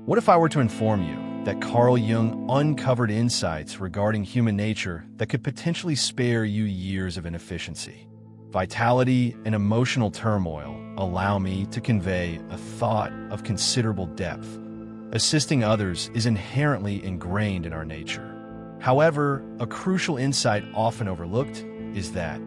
What if I were to inform you that Carl Jung uncovered insights regarding human nature that could potentially spare you years of inefficiency? Vitality and emotional turmoil allow me to convey a thought of considerable depth. Assisting others is inherently ingrained in our nature. However, a crucial insight often overlooked is that,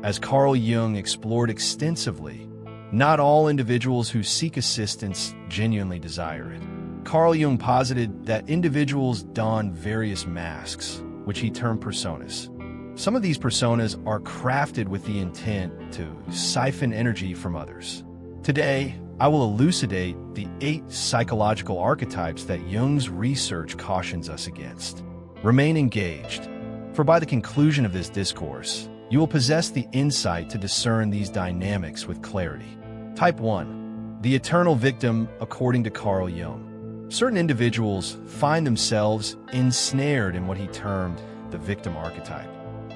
as Carl Jung explored extensively, not all individuals who seek assistance genuinely desire it. Carl Jung posited that individuals don various masks, which he termed personas. Some of these personas are crafted with the intent to siphon energy from others. Today, I will elucidate the 8 psychological archetypes that Jung's research cautions us against. Remain engaged, for by the conclusion of this discourse, you will possess the insight to discern these dynamics with clarity. Type 1. The eternal victim according to Carl Jung. Certain individuals find themselves ensnared in what he termed the victim archetype.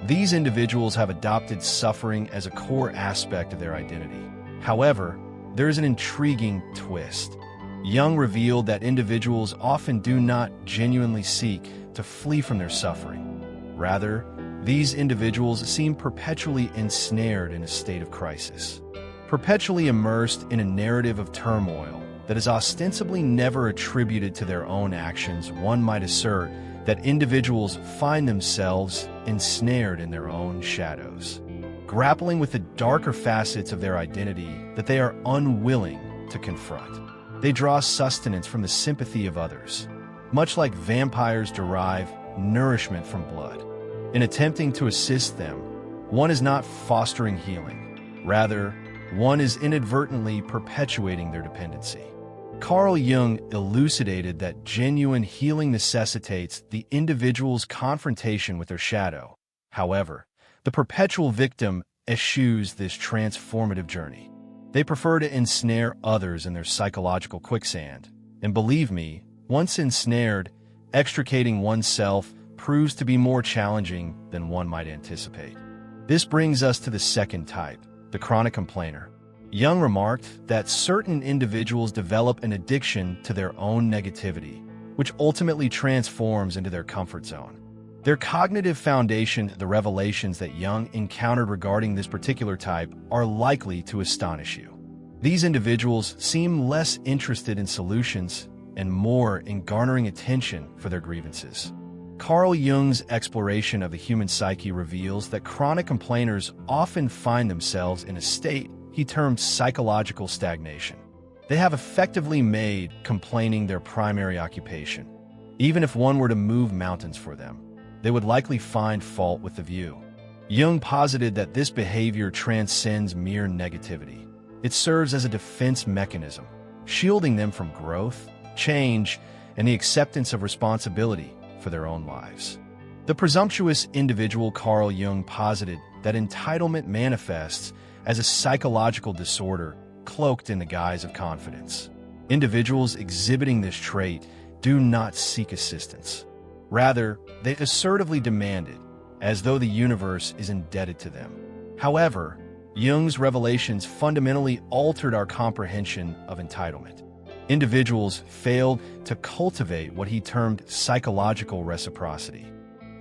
These individuals have adopted suffering as a core aspect of their identity. However, there is an intriguing twist. Jung revealed that individuals often do not genuinely seek to flee from their suffering. Rather, these individuals seem perpetually ensnared in a state of crisis, perpetually immersed in a narrative of turmoil that is ostensibly never attributed to their own actions. One might assert that individuals find themselves ensnared in their own shadows, grappling with the darker facets of their identity that they are unwilling to confront. They draw sustenance from the sympathy of others, much like vampires derive nourishment from blood. In attempting to assist them, one is not fostering healing. Rather, one is inadvertently perpetuating their dependency. Carl Jung elucidated that genuine healing necessitates the individual's confrontation with their shadow. However, the perpetual victim eschews this transformative journey. They prefer to ensnare others in their psychological quicksand. And believe me, once ensnared, extricating oneself proves to be more challenging than one might anticipate. This brings us to the second type, the chronic complainer. Jung remarked that certain individuals develop an addiction to their own negativity, which ultimately transforms into their comfort zone. Their cognitive foundation, the revelations that Jung encountered regarding this particular type, are likely to astonish you. These individuals seem less interested in solutions and more in garnering attention for their grievances. Carl Jung's exploration of the human psyche reveals that chronic complainers often find themselves in a state he termed psychological stagnation. They have effectively made complaining their primary occupation. Even if one were to move mountains for them, they would likely find fault with the view. Jung posited that this behavior transcends mere negativity. It serves as a defense mechanism, shielding them from growth, change, and the acceptance of responsibility for their own lives. The presumptuous individual Carl Jung posited that entitlement manifests as a psychological disorder cloaked in the guise of confidence. Individuals exhibiting this trait do not seek assistance. Rather, they assertively demand it, as though the universe is indebted to them. However, Jung's revelations fundamentally altered our comprehension of entitlement. Individuals failed to cultivate what he termed psychological reciprocity.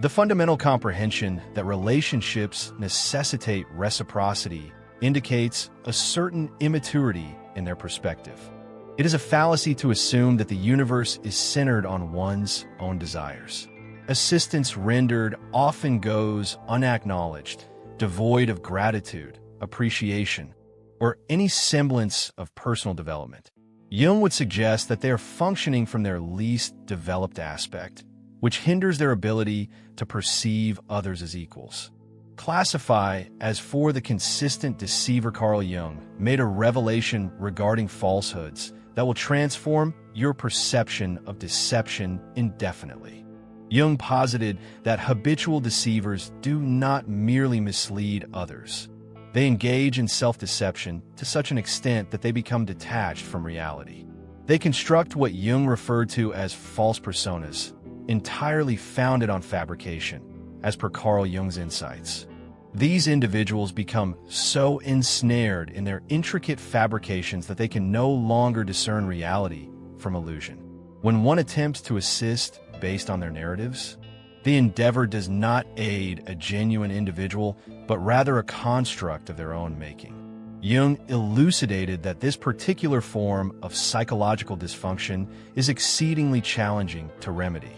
The fundamental comprehension that relationships necessitate reciprocity indicates a certain immaturity in their perspective. It is a fallacy to assume that the universe is centered on one's own desires. Assistance rendered often goes unacknowledged, devoid of gratitude, appreciation, or any semblance of personal development. Jung would suggest that they are functioning from their least developed aspect, which hinders their ability to perceive others as equals. Classify as for the consistent deceiver. Carl Jung made a revelation regarding falsehoods that will transform your perception of deception indefinitely. Jung posited that habitual deceivers do not merely mislead others. They engage in self-deception to such an extent that they become detached from reality. They construct what Jung referred to as false personas, entirely founded on fabrication, as per Carl Jung's insights. These individuals become so ensnared in their intricate fabrications that they can no longer discern reality from illusion. When one attempts to assist based on their narratives, the endeavor does not aid a genuine individual, but rather a construct of their own making. Jung elucidated that this particular form of psychological dysfunction is exceedingly challenging to remedy,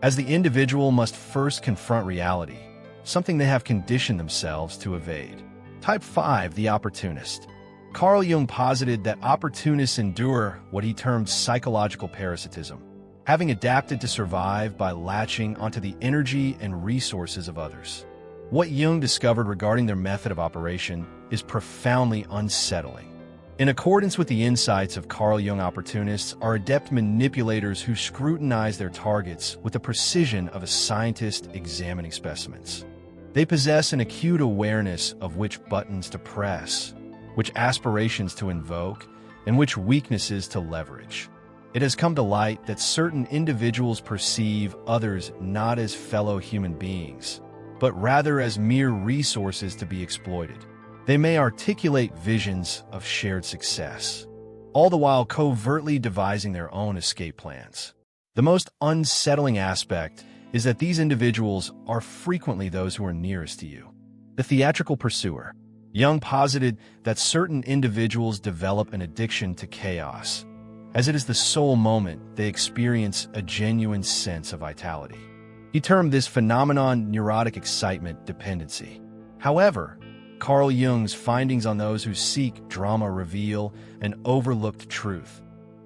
as the individual must first confront reality, something they have conditioned themselves to evade. Type 5, the opportunist. Carl Jung posited that opportunists endure what he termed psychological parasitism, having adapted to survive by latching onto the energy and resources of others. What Jung discovered regarding their method of operation is profoundly unsettling. In accordance with the insights of Carl Jung, opportunists are adept manipulators who scrutinize their targets with the precision of a scientist examining specimens. They possess an acute awareness of which buttons to press, which aspirations to invoke, and which weaknesses to leverage. It has come to light that certain individuals perceive others not as fellow human beings, but rather as mere resources to be exploited. They may articulate visions of shared success, all the while covertly devising their own escape plans. The most unsettling aspect is that these individuals are frequently those who are nearest to you. The theatrical pursuer. Jung posited that certain individuals develop an addiction to chaos, as it is the sole moment they experience a genuine sense of vitality. He termed this phenomenon neurotic excitement dependency. However, Carl Jung's findings on those who seek drama reveal an overlooked truth.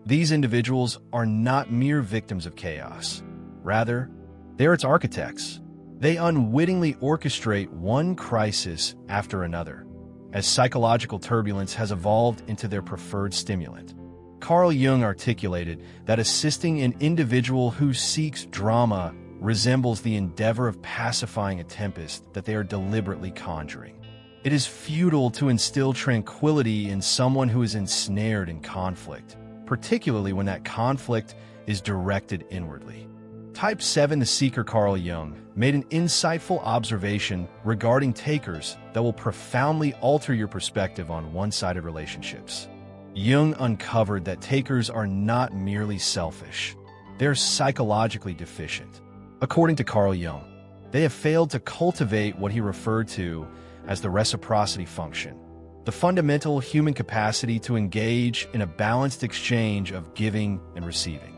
These individuals are not mere victims of chaos. Rather, they are its architects. They unwittingly orchestrate one crisis after another, as psychological turbulence has evolved into their preferred stimulant. Carl Jung articulated that assisting an individual who seeks drama resembles the endeavor of pacifying a tempest that they are deliberately conjuring. It is futile to instill tranquility in someone who is ensnared in conflict, particularly when that conflict is directed inwardly. Type 7, the seeker. Carl Jung made an insightful observation regarding takers that will profoundly alter your perspective on one-sided relationships. Jung uncovered that takers are not merely selfish, they're psychologically deficient. According to Carl Jung, they have failed to cultivate what he referred to as the reciprocity function, the fundamental human capacity to engage in a balanced exchange of giving and receiving.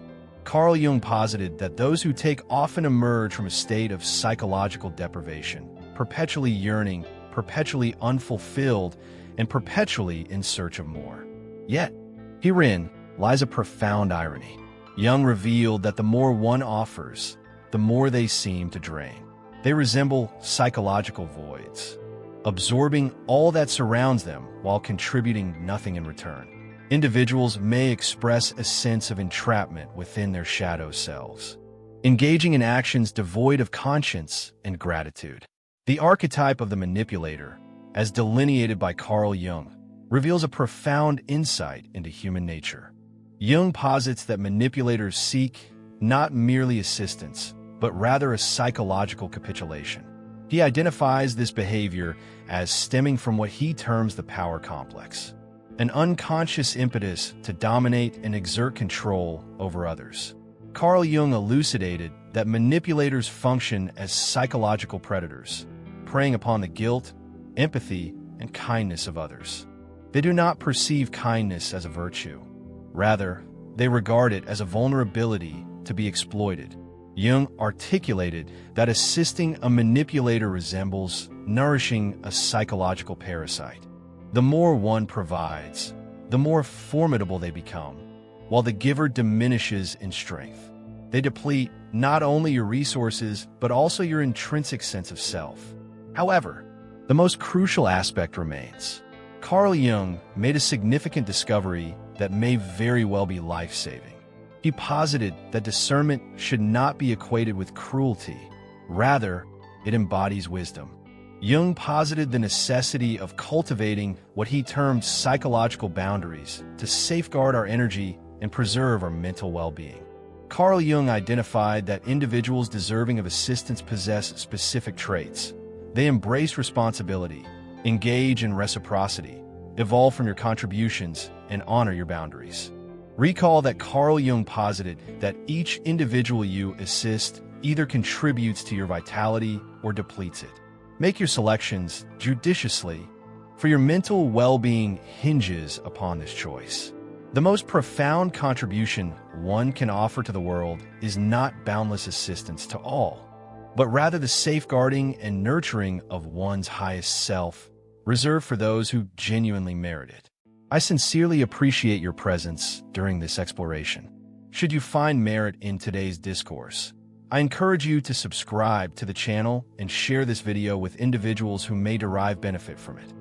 Carl Jung posited that those who take often emerge from a state of psychological deprivation, perpetually yearning, perpetually unfulfilled, and perpetually in search of more. Yet, herein lies a profound irony. Jung revealed that the more one offers, the more they seem to drain. They resemble psychological voids, absorbing all that surrounds them while contributing nothing in return. Individuals may express a sense of entrapment within their shadow selves, engaging in actions devoid of conscience and gratitude. The archetype of the manipulator, as delineated by Carl Jung, reveals a profound insight into human nature. Jung posits that manipulators seek not merely assistance, but rather a psychological capitulation. He identifies this behavior as stemming from what he terms the power complex, an unconscious impetus to dominate and exert control over others. Carl Jung elucidated that manipulators function as psychological predators, preying upon the guilt, empathy, and kindness of others. They do not perceive kindness as a virtue. Rather, they regard it as a vulnerability to be exploited. Jung articulated that assisting a manipulator resembles nourishing a psychological parasite. The more one provides, the more formidable they become, while the giver diminishes in strength. They deplete not only your resources, but also your intrinsic sense of self. However, the most crucial aspect remains. Carl Jung made a significant discovery that may very well be life-saving. He posited that discernment should not be equated with cruelty. Rather, it embodies wisdom. Jung posited the necessity of cultivating what he termed psychological boundaries to safeguard our energy and preserve our mental well-being. Carl Jung identified that individuals deserving of assistance possess specific traits. They embrace responsibility, engage in reciprocity, evolve from your contributions, and honor your boundaries. Recall that Carl Jung posited that each individual you assist either contributes to your vitality or depletes it. Make your selections judiciously, for your mental well-being hinges upon this choice. The most profound contribution one can offer to the world is not boundless assistance to all, but rather the safeguarding and nurturing of one's highest self, reserved for those who genuinely merit it. I sincerely appreciate your presence during this exploration. Should you find merit in today's discourse, I encourage you to subscribe to the channel and share this video with individuals who may derive benefit from it.